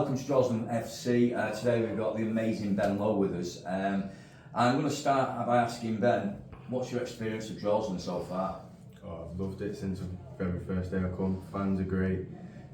welcome to Droylsden FC. Today we've got the amazing Lowe with us. I'm going to start by asking Ben, what's your experience of Droylsden so far? Oh, I've loved it since the very first day I come. Fans are great.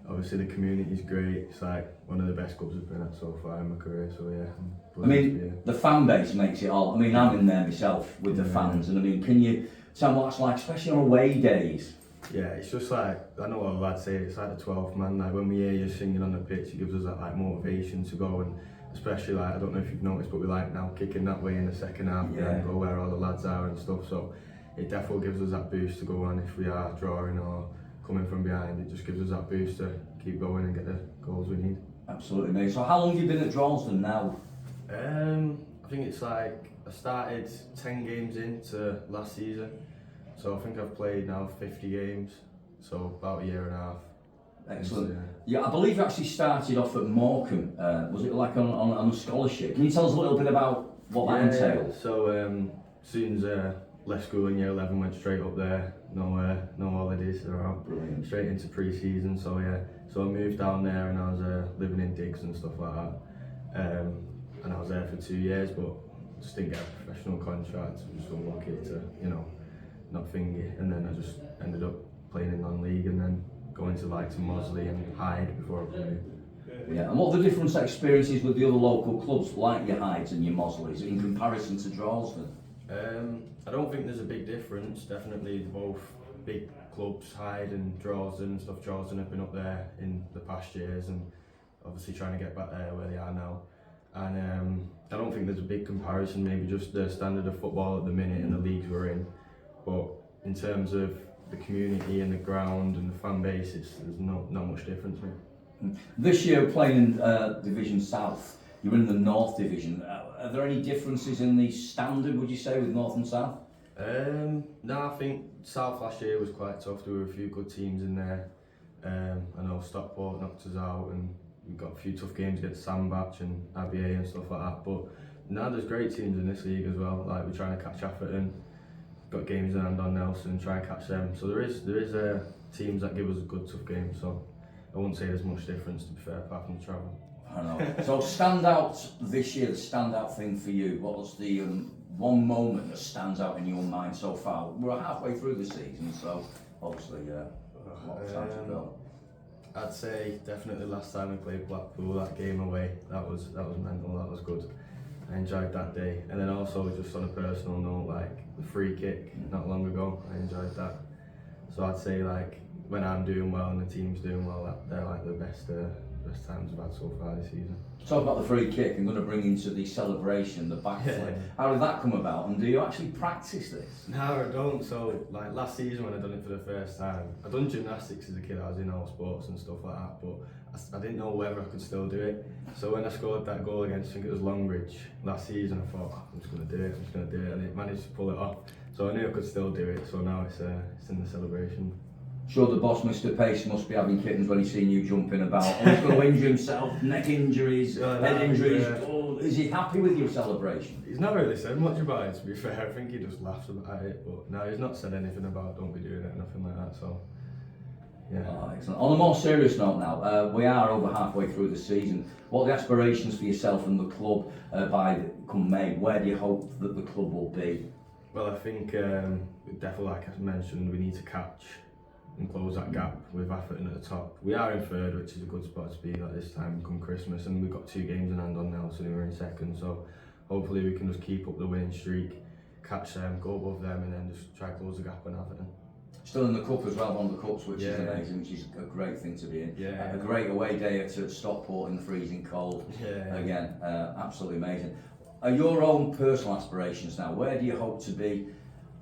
Obviously the community's great. It's like one of the best clubs I've been at so far in my career. So yeah. I mean, the fan base makes it all. I mean, I'm in there myself with the fans, and I mean, can you tell me what it's like, especially on away days? Yeah, it's just like, I know what the lads say, it's like the 12th man. Like when we hear you singing on the pitch, it gives us that like motivation to go, and especially like, I don't know if you've noticed, but we like now kicking that way in the second half and go where all the lads are and stuff. So it definitely gives us that boost to go on if we are drawing or coming from behind. It just gives us that boost to keep going and get the goals we need. Absolutely, mate. So how long have you been at Droylsden now? I think it's like, I started 10 games into last season. So I think I've played now 50 games, so about a year and a half. Excellent. Yeah, I believe you actually started off at Morecambe. Was it like on a scholarship? Can you tell us a little bit about what that entails? So soon as left school in year 11, went straight up there. No holidays, Brilliant. Straight into pre-season. So so I moved down there and I was living in digs and stuff like that. And I was there for 2 years, but just didn't get a professional contract. I was just unlucky to, not thingy, and then I just ended up playing in non-league and then going to like to Mosley and Hyde before I moved. Yeah, and what are the different experiences with the other local clubs like your Hydes and your Mosleys in comparison to Droylsden? I don't think there's a big difference. Definitely both big clubs, Hyde and Droylsden and stuff. Droylsden have been up there in the past years and obviously trying to get back there where they are now. And I don't think there's a big comparison, maybe just the standard of football at the minute and the leagues we're in. But in terms of the community and the ground and the fan base, there's not much difference, mate. This year playing in Division South, you're in the North Division. Are there any differences in the standard, would you say, with North and South? No, I think South last year was quite tough. There were a few good teams in there. I know Stockport knocked us out and we got a few tough games against Sandbach and ABA and stuff like that. But now there's great teams in this league as well. Like we're trying to catch Atherton. Got games in hand on Nelson and try and catch them. So there is teams that give us a good tough game. So I wouldn't say there's much difference, to be fair, apart from the travel. I know. So standout this year, the standout thing for you, what was the one moment that stands out in your mind so far? We're halfway through the season, so obviously a lot of time to go. I'd say definitely last time we played Blackpool, that game away, that was mental, that was good. I enjoyed that day, and then also just on a personal note, like the free kick not long ago, I enjoyed that. So I'd say like when I'm doing well and the team's doing well, they're like the best times I've had so far this season. Talk about the free kick. I'm going to bring into the celebration, the backflip. How did that come about, and do you actually practice this? No, I don't. So like last season when I done it for the first time, I done gymnastics as a kid. I was in all sports and stuff like that, but I didn't know whether I could still do it. So when I scored that goal against, I think it was Longridge last season, I thought, I'm just going to do it, and it managed to pull it off. So I knew I could still do it, so now it's in the celebration. Sure, the boss, Mr. Pace, must be having kittens when he's seen you jumping about. Oh, he's going to injure himself, neck injuries, head injuries. Oh, is he happy with your celebration? He's not really said much about it, to be fair. I think he just laughs about it, but no, he's not said anything about don't be doing it, nothing like that, so yeah. Oh, excellent. On a more serious note now, we are over halfway through the season. What are the aspirations for yourself and the club come May? Where do you hope that the club will be? Well, I think definitely, like I mentioned, we need to catch and close that gap with Atherton at the top. We are in third, which is a good spot to be at this time come Christmas, and we've got 2 games in hand on Nelson who are in second, so hopefully we can just keep up the winning streak, catch them, go above them, and then just try to close the gap on Atherton. Still in the cup as well, one of the cups, which is amazing, which is a great thing to be in. Yeah. A great away day at Stockport in the freezing cold. Yeah. Again, absolutely amazing. Your own personal aspirations now, where do you hope to be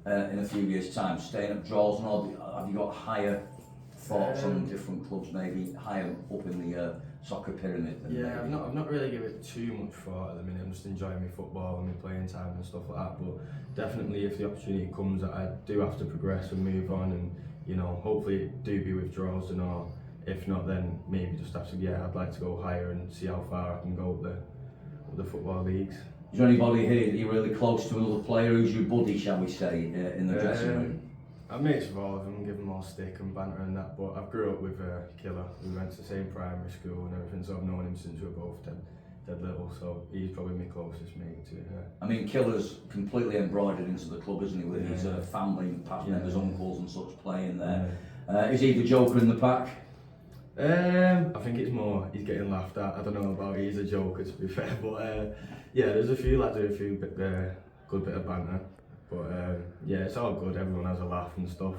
in a few years' time? Staying at Droylsden, or have you got higher thoughts on different clubs, maybe higher up in the soccer pyramid? Yeah, I've not really given it too much thought at the minute. I'm just enjoying my football and my playing time and stuff like that. But definitely, if the opportunity comes that I do have to progress and move on, and hopefully do be with Droylsden, or if not, then maybe just have to. Yeah, I'd like to go higher and see how far I can go up the football leagues. Is there anybody here that you're really close to, another player who's your buddy, shall we say, in the dressing room? I mix with all of them, give them all stick and banter and that, but I grew up with Killer. We went to the same primary school and everything, so I've known him since we were both dead little, so he's probably my closest mate to I mean, Killer's completely embroidered into the club, isn't he, with his family, past members, uncles and such playing there. Is he the joker in the pack? I think it's more he's getting laughed at. I don't know about he's a joker, to be fair, but yeah, there's a few lads with a few good bit of banter, but yeah, it's all good. Everyone has a laugh and stuff,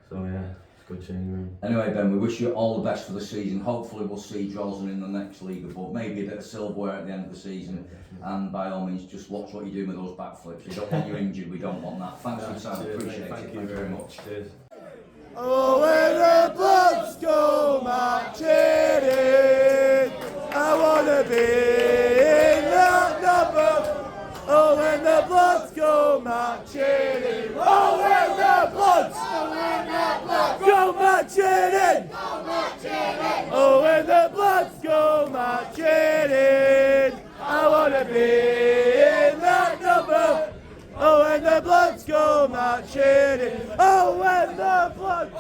so yeah, it's a good change room. Anyway, Ben, we wish you all the best for the season. Hopefully we'll see Droylsden in the next league above, maybe a bit of silverware at the end of the season, and by all means just watch what you do with those backflips. We don't want you injured, we don't want that. Thanks for your time, appreciate it. Thank you very much. Cheers. Oh, when the Bloods go marching in, I wanna be in that number. Oh, when the Bloods go marching in. Oh, when the Bloods go marching in. Oh, when the Bloods go marching in, I wanna be in that number. Oh, when the Bloods go marching in. Oh, when the Bloods